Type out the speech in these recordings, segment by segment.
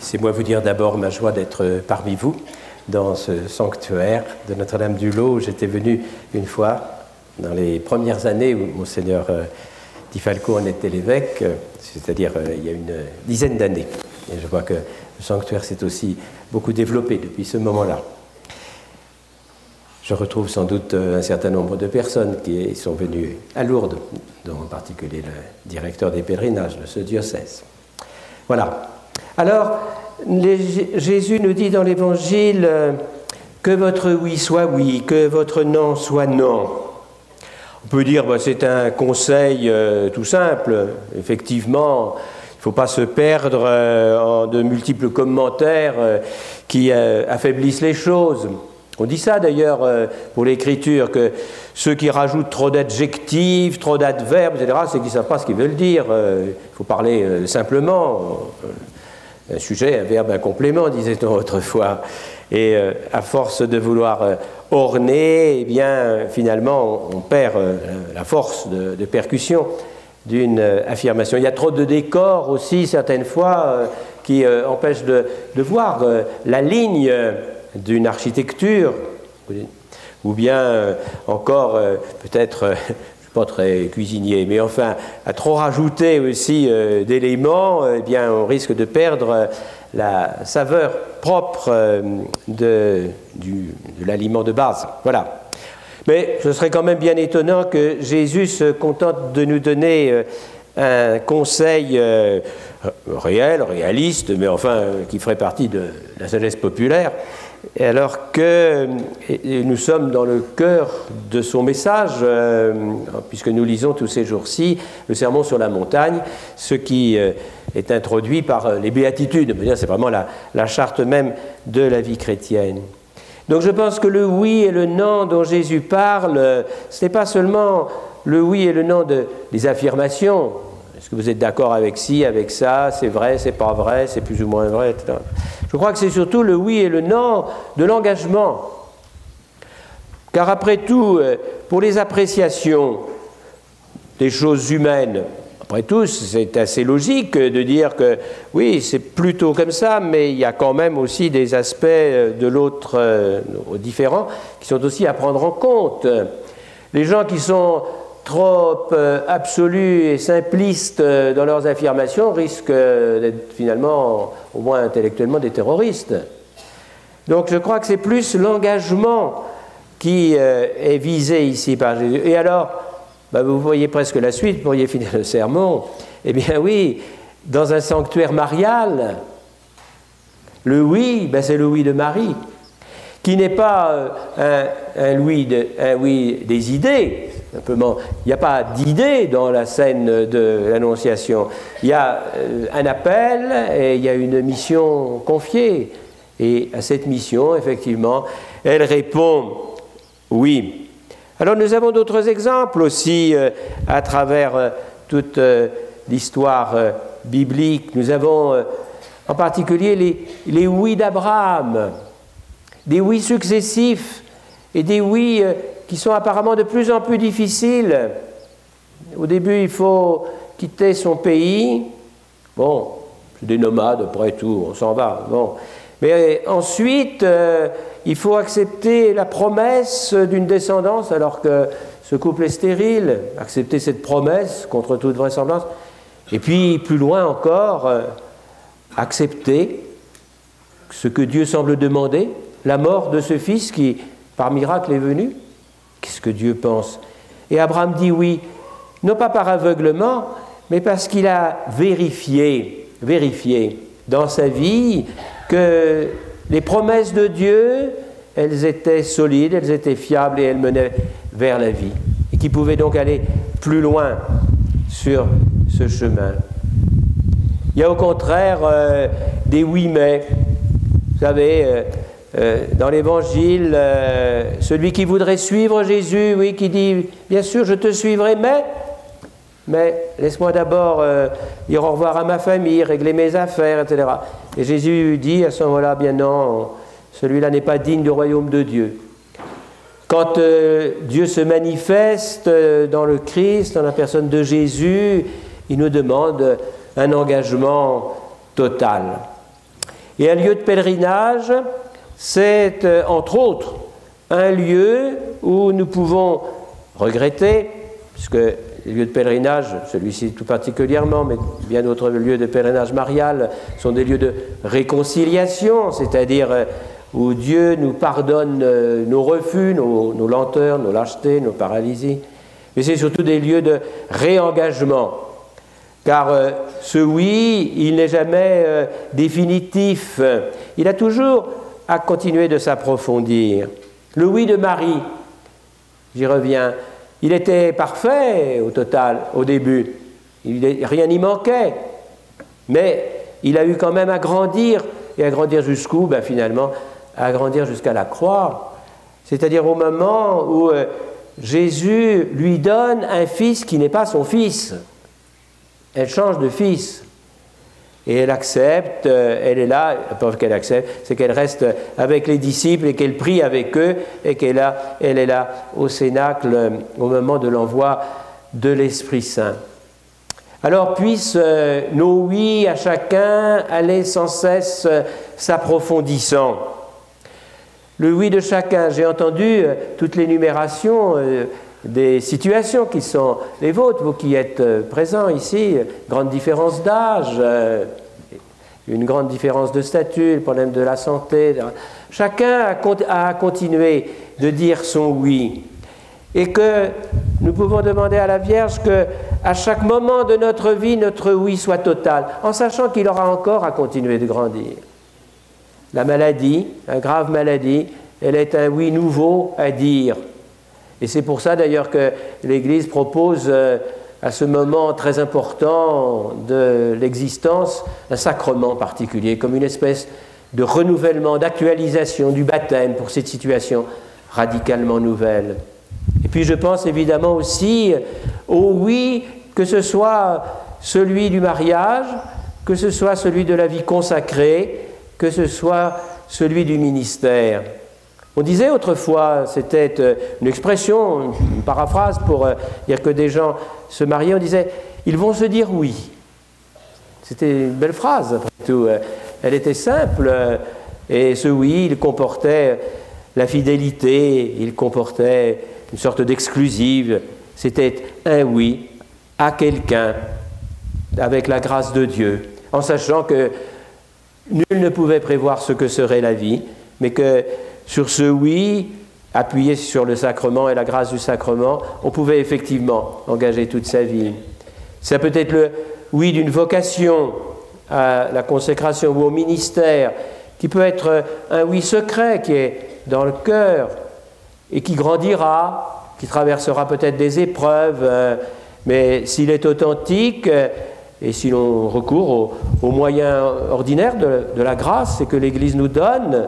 Laissez-moi vous dire d'abord ma joie d'être parmi vous dans ce sanctuaire de Notre-Dame-du-Lot. J'étais venu une fois dans les premières années où Monseigneur Di Falco en était l'évêque, c'est-à-dire il y a une dizaine d'années. Et je vois que le sanctuaire s'est aussi beaucoup développé depuis ce moment-là. Je retrouve sans doute un certain nombre de personnes qui sont venues à Lourdes, dont en particulier le directeur des pèlerinages de ce diocèse. Voilà. Alors, Jésus nous dit dans l'Évangile que votre oui soit oui, que votre non soit non. On peut dire que c'est un conseil tout simple. Effectivement, il ne faut pas se perdre en de multiples commentaires qui affaiblissent les choses. On dit ça d'ailleurs pour l'écriture, que ceux qui rajoutent trop d'adjectifs, trop d'adverbes, etc., c'est qu'ils ne savent pas ce qu'ils veulent dire. Il faut parler simplement. Un sujet, un verbe, un complément, disait-on autrefois. Et à force de vouloir orner, eh bien, finalement, on perd la force de percussion d'une affirmation. Il y a trop de décors aussi, certaines fois, qui empêchent de voir la ligne d'une architecture, ou bien encore peut-être, je ne suis pas très cuisinier, mais enfin, à trop rajouter aussi d'éléments, eh bien, on risque de perdre la saveur propre de l'aliment de base. Voilà. Mais ce serait quand même bien étonnant que Jésus se contente de nous donner un conseil réel, réaliste, mais enfin qui ferait partie de la sagesse populaire, alors que nous sommes dans le cœur de son message, puisque nous lisons tous ces jours-ci le Sermon sur la montagne, ce qui est introduit par les béatitudes. C'est vraiment la charte même de la vie chrétienne. Donc je pense que le oui et le non dont Jésus parle, ce n'est pas seulement le oui et le non des affirmations. Est-ce que vous êtes d'accord avec ci, avec ça, c'est vrai, c'est pas vrai, c'est plus ou moins vrai, etc. Je crois que c'est surtout le oui et le non de l'engagement. Car après tout, pour les appréciations des choses humaines, après tout, c'est assez logique de dire que oui, c'est plutôt comme ça, mais il y a quand même aussi des aspects de l'autre différents qui sont aussi à prendre en compte. Les gens qui sont trop absolus et simplistes dans leurs affirmations risquent d'être finalement, au moins intellectuellement, des terroristes. Donc je crois que c'est plus l'engagement qui est visé ici par Jésus. Et alors, vous voyez presque la suite, vous pourriez finir le sermon. Eh bien oui, dans un sanctuaire marial, le oui, c'est le oui de Marie, qui n'est pas un oui des idées. Simplement, il n'y a pas d'idée dans la scène de l'Annonciation. Il y a un appel et il y a une mission confiée. Et à cette mission, effectivement, elle répond oui. Alors nous avons d'autres exemples aussi à travers toute l'histoire biblique. Nous avons en particulier les oui d'Abraham, des oui successifs et des oui qui sont apparemment de plus en plus difficiles. Au début, il faut quitter son pays. Bon, c'est des nomades, après tout, on s'en va. Bon. Mais ensuite, il faut accepter la promesse d'une descendance, alors que ce couple est stérile. Accepter cette promesse contre toute vraisemblance. Et puis, plus loin encore, accepter ce que Dieu semble demander, la mort de ce fils qui, par miracle, est venu. Qu'est-ce que Dieu pense? Et Abraham dit oui, non pas par aveuglement, mais parce qu'il a vérifié dans sa vie que les promesses de Dieu, elles étaient solides, elles étaient fiables et elles menaient vers la vie. Et qu'il pouvait donc aller plus loin sur ce chemin. Il y a au contraire des oui mais. Vous savez, dans l'Évangile, celui qui voudrait suivre Jésus, oui, qui dit « Bien sûr, je te suivrai, mais laisse-moi d'abord dire au revoir à ma famille, régler mes affaires, etc. » Et Jésus dit à ce moment-là « Bien non, celui-là n'est pas digne du royaume de Dieu. » Quand Dieu se manifeste dans le Christ, dans la personne de Jésus, il nous demande un engagement total. Et un lieu de pèlerinage, c'est entre autres un lieu où nous pouvons regretter, puisque les lieux de pèlerinage, celui-ci tout particulièrement, mais bien d'autres lieux de pèlerinage marial, sont des lieux de réconciliation, c'est-à-dire où Dieu nous pardonne nos refus, nos lenteurs, nos lâchetés, nos paralysies. Mais c'est surtout des lieux de réengagement, car ce oui, il n'est jamais définitif. Il a toujours à continuer de s'approfondir. Le oui de Marie, j'y reviens, il était parfait au total, au début. Rien n'y manquait. Mais il a eu quand même à grandir. Et à grandir jusqu'où? Ben, finalement, à grandir jusqu'à la croix. C'est-à-dire au moment où Jésus lui donne un fils qui n'est pas son fils. Elle change de fils. Et elle accepte, elle est là, la preuve qu'elle accepte, c'est qu'elle reste avec les disciples et qu'elle prie avec eux et elle est là au Cénacle au moment de l'envoi de l'Esprit Saint. Alors puissent nos oui à chacun aller sans cesse s'approfondissant. Le oui de chacun, j'ai entendu toute l'énumération des situations qui sont les vôtres, vous qui êtes présents ici, grande différence d'âge, une grande différence de statut, le problème de la santé. Chacun a continué de dire son oui. Et que nous pouvons demander à la Vierge qu'à chaque moment de notre vie, notre oui soit total, en sachant qu'il aura encore à continuer de grandir. La maladie, une grave maladie, elle est un oui nouveau à dire. Et c'est pour ça d'ailleurs que l'Église propose à ce moment très important de l'existence un sacrement particulier, comme une espèce de renouvellement, d'actualisation du baptême pour cette situation radicalement nouvelle. Et puis je pense évidemment aussi au oui, que ce soit celui du mariage, que ce soit celui de la vie consacrée, que ce soit celui du ministère. On disait autrefois, c'était une expression, une paraphrase pour dire que des gens se mariaient, on disait « ils vont se dire oui ». C'était une belle phrase, après tout. Elle était simple, et ce oui, il comportait la fidélité, il comportait une sorte d'exclusive. C'était un oui à quelqu'un, avec la grâce de Dieu, en sachant que nul ne pouvait prévoir ce que serait la vie, mais que sur ce oui, appuyé sur le sacrement et la grâce du sacrement, on pouvait effectivement engager toute sa vie. Ça peut être le oui d'une vocation à la consécration ou au ministère, qui peut être un oui secret qui est dans le cœur et qui grandira, qui traversera peut-être des épreuves, mais s'il est authentique et si l'on recourt aux moyens ordinaires de la grâce et que l'Église nous donne,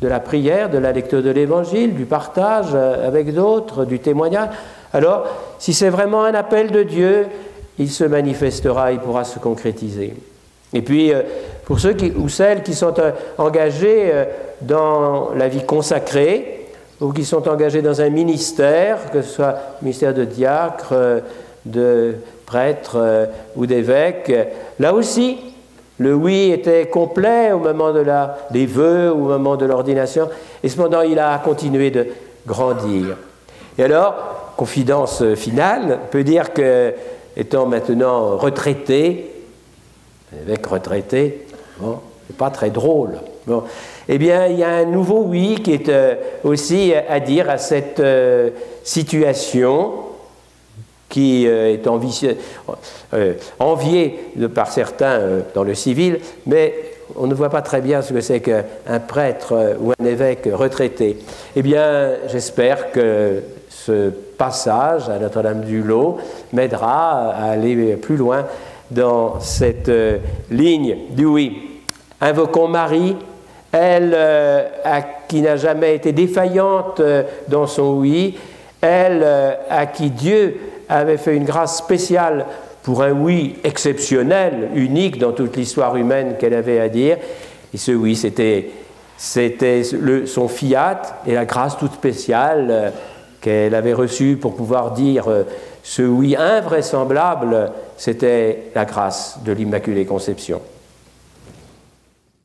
de la prière, de la lecture de l'Évangile, du partage avec d'autres, du témoignage. Alors, si c'est vraiment un appel de Dieu, il se manifestera, il pourra se concrétiser. Et puis, pour ceux ou celles qui sont engagés dans la vie consacrée, ou qui sont engagés dans un ministère, que ce soit ministère de diacre, de prêtre ou d'évêque, là aussi, le oui était complet au moment des vœux, au moment de l'ordination, et cependant il a continué de grandir. Et alors, confidence finale, on peut dire que, étant maintenant retraité, l'évêque retraité, bon, c'est pas très drôle. Bon, eh bien, il y a un nouveau oui qui est aussi à dire à cette situation qui est envié par certains dans le civil, mais on ne voit pas très bien ce que c'est qu'un prêtre ou un évêque retraité. Eh bien, j'espère que ce passage à Notre-Dame-du-Lot m'aidera à aller plus loin dans cette ligne du oui. Invoquons Marie, elle qui n'a jamais été défaillante dans son oui, elle à qui Dieu avait fait une grâce spéciale pour un oui exceptionnel, unique dans toute l'histoire humaine qu'elle avait à dire. Et ce oui, c'était son fiat et la grâce toute spéciale qu'elle avait reçue pour pouvoir dire ce oui invraisemblable, c'était la grâce de l'Immaculée Conception.